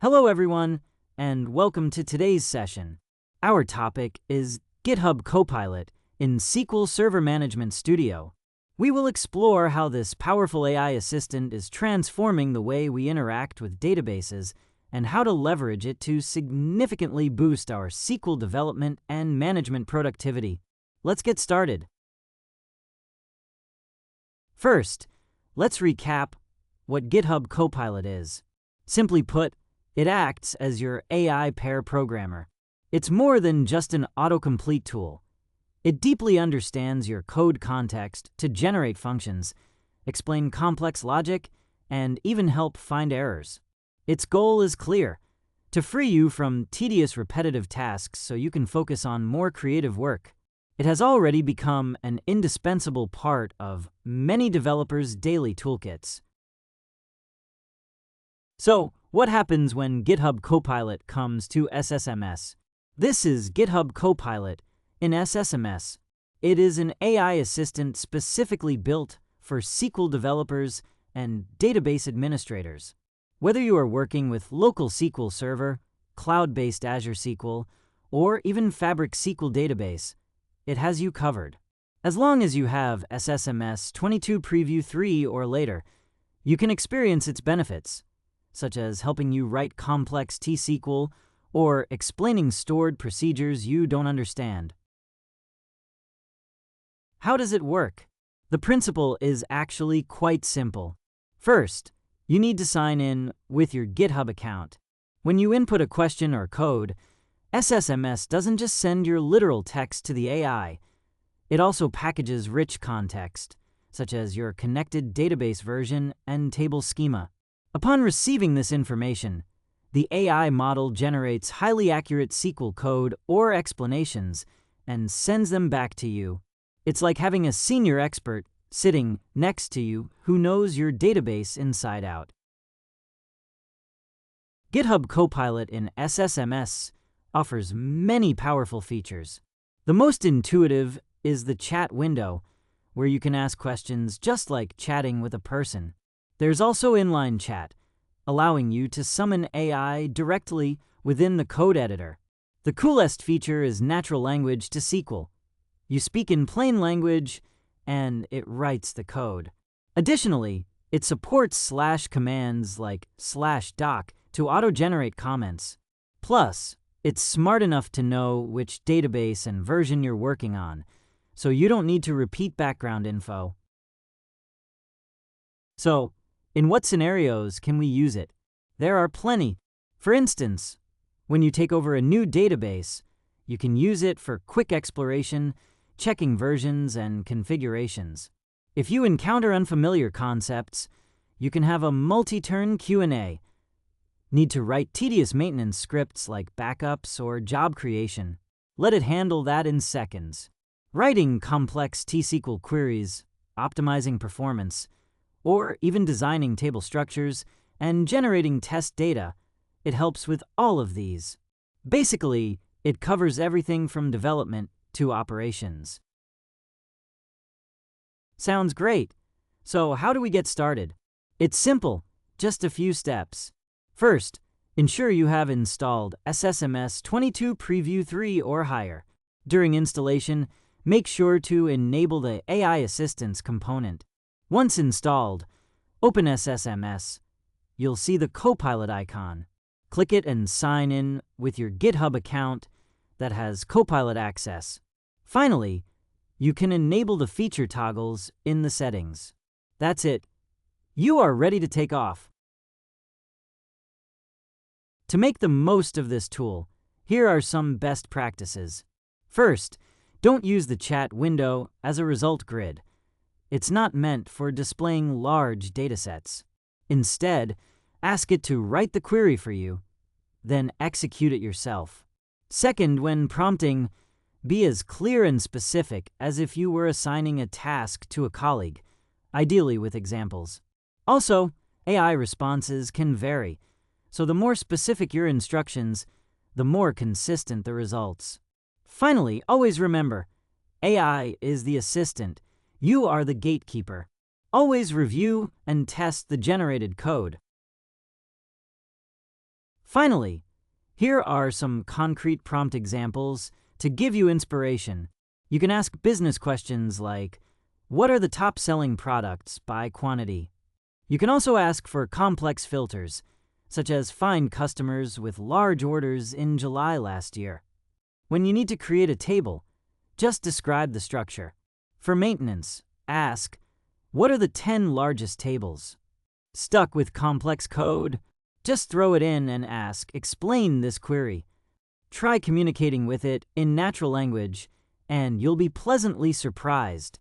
Hello everyone, and welcome to today's session. Our topic is GitHub Copilot in SQL Server Management Studio. We will explore how this powerful AI assistant is transforming the way we interact with databases and how to leverage it to significantly boost our SQL development and management productivity. Let's get started. First, let's recap what GitHub Copilot is. Simply put, it acts as your AI pair programmer. It's more than just an autocomplete tool. It deeply understands your code context to generate functions, explain complex logic, and even help find errors. Its goal is clear: to free you from tedious repetitive tasks so you can focus on more creative work. It has already become an indispensable part of many developers' daily toolkits. So, what happens when GitHub Copilot comes to SSMS? This is GitHub Copilot in SSMS. It is an AI assistant specifically built for SQL developers and database administrators. Whether you are working with local SQL Server, cloud-based Azure SQL, or even Fabric SQL database, it has you covered. As long as you have SSMS 22 Preview 3 or later, you can experience its benefits, such as helping you write complex T-SQL or explaining stored procedures you don't understand. How does it work? The principle is actually quite simple. First, you need to sign in with your GitHub account. When you input a question or code, SSMS doesn't just send your literal text to the AI. It also packages rich context, such as your connected database version and table schema. Upon receiving this information, the AI model generates highly accurate SQL code or explanations and sends them back to you. It's like having a senior expert sitting next to you who knows your database inside out. GitHub Copilot in SSMS offers many powerful features. The most intuitive is the chat window, where you can ask questions just like chatting with a person. There's also inline chat, allowing you to summon AI directly within the code editor. The coolest feature is natural language to SQL. You speak in plain language, and it writes the code. Additionally, it supports / commands like /doc to auto-generate comments. Plus, it's smart enough to know which database and version you're working on, so you don't need to repeat background info. So, in what scenarios can we use it? There are plenty. For instance, when you take over a new database, you can use it for quick exploration, checking versions and configurations. If you encounter unfamiliar concepts, you can have a multi-turn Q&A. Need to write tedious maintenance scripts like backups or job creation? Let it handle that in seconds. Writing complex T-SQL queries, optimizing performance, or even designing table structures and generating test data, it helps with all of these. Basically, it covers everything from development to operations. Sounds great. So how do we get started? It's simple, just a few steps. First, ensure you have installed SSMS 22 Preview 3 or higher. During installation, make sure to enable the AI Assistance component. Once installed, open SSMS. You'll see the Copilot icon. Click it and sign in with your GitHub account that has Copilot access. Finally, you can enable the feature toggles in the settings. That's it. You are ready to take off. To make the most of this tool, here are some best practices. First, don't use the chat window as a result grid. It's not meant for displaying large datasets. Instead, ask it to write the query for you, then execute it yourself. Second, when prompting, be as clear and specific as if you were assigning a task to a colleague, ideally with examples. Also, AI responses can vary, so the more specific your instructions, the more consistent the results. Finally, always remember, AI is the assistant. You are the gatekeeper. Always review and test the generated code. Finally, here are some concrete prompt examples to give you inspiration. You can ask business questions like, what are the top-selling products by quantity? You can also ask for complex filters, such as find customers with large orders in July last year. When you need to create a table, just describe the structure. For maintenance, ask, what are the 10 largest tables? Stuck with complex code? Just throw it in and ask, explain this query. Try communicating with it in natural language, and you'll be pleasantly surprised.